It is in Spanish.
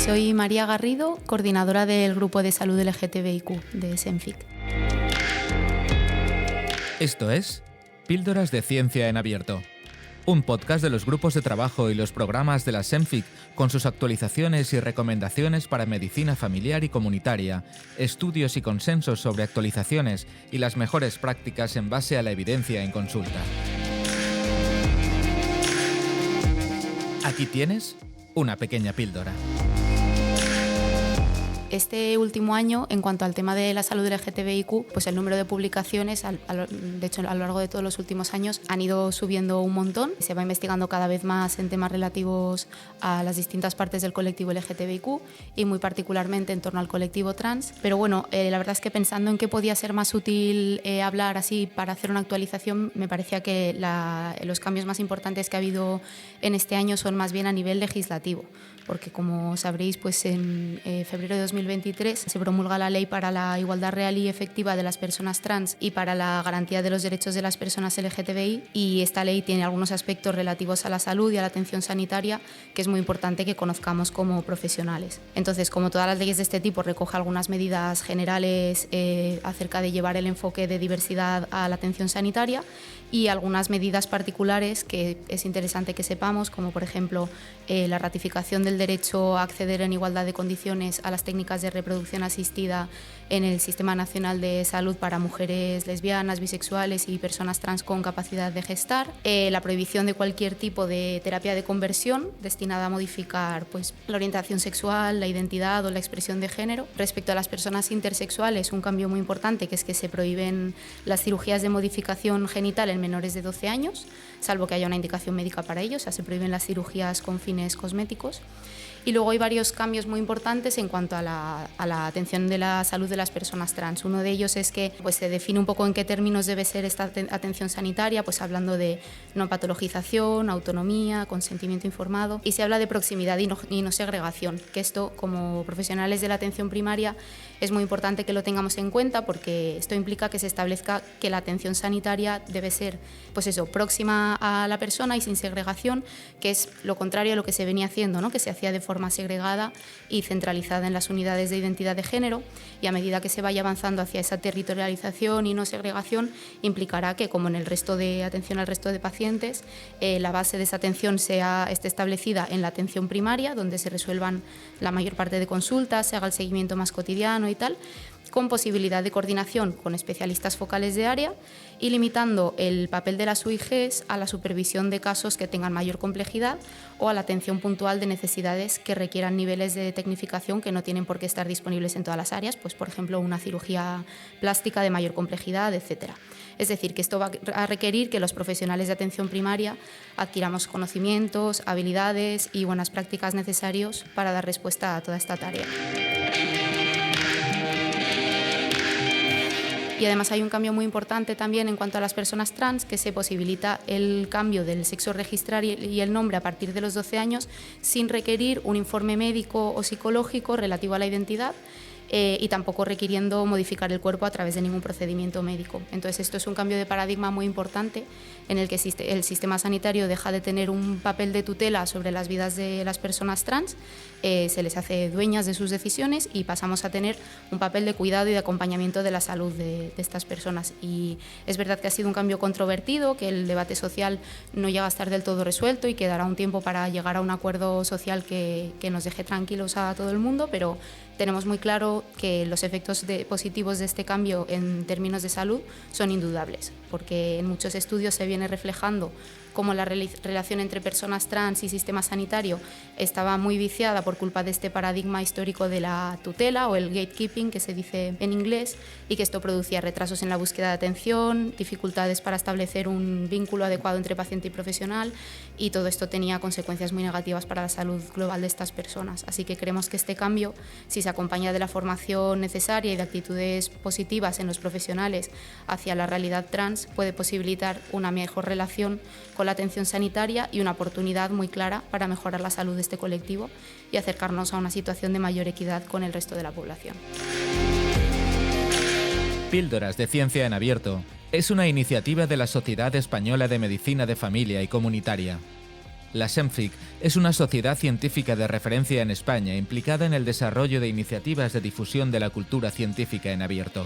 Soy María Garrido, coordinadora del Grupo de Salud LGTBIQ de SENFIC. Esto es Píldoras de Ciencia en Abierto, un podcast de los grupos de trabajo y los programas de la SENFIC con sus actualizaciones y recomendaciones para medicina familiar y comunitaria, estudios y consensos sobre actualizaciones y las mejores prácticas en base a la evidencia en consulta. Aquí tienes una pequeña píldora. Este último año, en cuanto al tema de la salud LGTBIQ, pues el número de publicaciones, de hecho a lo largo de todos los últimos años, han ido subiendo un montón. Se va investigando cada vez más en temas relativos a las distintas partes del colectivo LGTBIQ y muy particularmente en torno al colectivo trans. Pero bueno, la verdad es que pensando en qué podía ser más útil hablar así para hacer una actualización, me parecía que los cambios más importantes que ha habido en este año son más bien a nivel legislativo, porque como sabréis, pues en febrero de 2023 se promulga la Ley para la Igualdad Real y Efectiva de las Personas Trans y para la Garantía de los Derechos de las Personas LGTBI, y esta ley tiene algunos aspectos relativos a la salud y a la atención sanitaria que es muy importante que conozcamos como profesionales. Entonces, como todas las leyes de este tipo, recoge algunas medidas generales acerca de llevar el enfoque de diversidad a la atención sanitaria y algunas medidas particulares que es interesante que sepamos, como por ejemplo la ratificación del derecho a acceder en igualdad de condiciones a las técnicas de reproducción asistida en el Sistema Nacional de Salud para mujeres lesbianas, bisexuales y personas trans con capacidad de gestar, la prohibición de cualquier tipo de terapia de conversión destinada a modificar pues, la orientación sexual, la identidad o la expresión de género. Respecto a las personas intersexuales, un cambio muy importante que es que se prohíben las cirugías de modificación genital en menores de 12 años, salvo que haya una indicación médica para ello, o sea, se prohíben las cirugías con fines cosméticos. Y luego hay varios cambios muy importantes en cuanto a la atención de la salud de las personas trans. Uno de ellos es que pues, se define un poco en qué términos debe ser esta atención sanitaria, pues hablando de no patologización, autonomía, consentimiento informado, y se habla de proximidad y no segregación, que esto como profesionales de la atención primaria es muy importante que lo tengamos en cuenta, porque esto implica que se establezca que la atención sanitaria debe ser pues eso, próxima a la persona y sin segregación, que es lo contrario a lo que se venía haciendo, ¿no? Que se hacía de forma segregada y centralizada en las unidades de identidad de género, y a medida que se vaya avanzando hacia esa territorialización y no segregación, implicará que, como en el resto de atención al resto de pacientes, la base de esa atención esté establecida en la atención primaria, donde se resuelvan la mayor parte de consultas, se haga el seguimiento más cotidiano y tal, con posibilidad de coordinación con especialistas focales de área y limitando el papel de las UIGs a la supervisión de casos que tengan mayor complejidad o a la atención puntual de necesidades que requieran niveles de tecnificación que no tienen por qué estar disponibles en todas las áreas, pues por ejemplo una cirugía plástica de mayor complejidad, etc. Es decir, que esto va a requerir que los profesionales de atención primaria adquiramos conocimientos, habilidades y buenas prácticas necesarios para dar respuesta a toda esta tarea. Y además hay un cambio muy importante también en cuanto a las personas trans, que se posibilita el cambio del sexo registrar y el nombre a partir de los 12 años sin requerir un informe médico o psicológico relativo a la identidad, y tampoco requiriendo modificar el cuerpo a través de ningún procedimiento médico. Entonces esto es un cambio de paradigma muy importante en el que el sistema sanitario deja de tener un papel de tutela sobre las vidas de las personas trans, se les hace dueñas de sus decisiones y pasamos a tener un papel de cuidado y de acompañamiento de la salud de estas personas. Y es verdad que ha sido un cambio controvertido, que el debate social no llega a estar del todo resuelto y quedará un tiempo para llegar a un acuerdo social que nos deje tranquilos a todo el mundo, pero tenemos muy claro que los efectos positivos de este cambio en términos de salud son indudables, porque en muchos estudios se viene reflejando cómo la relación entre personas trans y sistema sanitario estaba muy viciada por culpa de este paradigma histórico de la tutela o el gatekeeping, que se dice en inglés, y que esto producía retrasos en la búsqueda de atención, dificultades para establecer un vínculo adecuado entre paciente y profesional, y todo esto tenía consecuencias muy negativas para la salud global de estas personas. Así que creemos que este cambio, si se acompaña de la formación necesaria y de actitudes positivas en los profesionales hacia la realidad trans, puede posibilitar una mejor relación con la atención sanitaria y una oportunidad muy clara para mejorar la salud de este colectivo y acercarnos a una situación de mayor equidad con el resto de la población. Píldoras de Ciencia en Abierto es una iniciativa de la Sociedad Española de Medicina de Familia y Comunitaria. La SEMFIC es una sociedad científica de referencia en España implicada en el desarrollo de iniciativas de difusión de la cultura científica en abierto.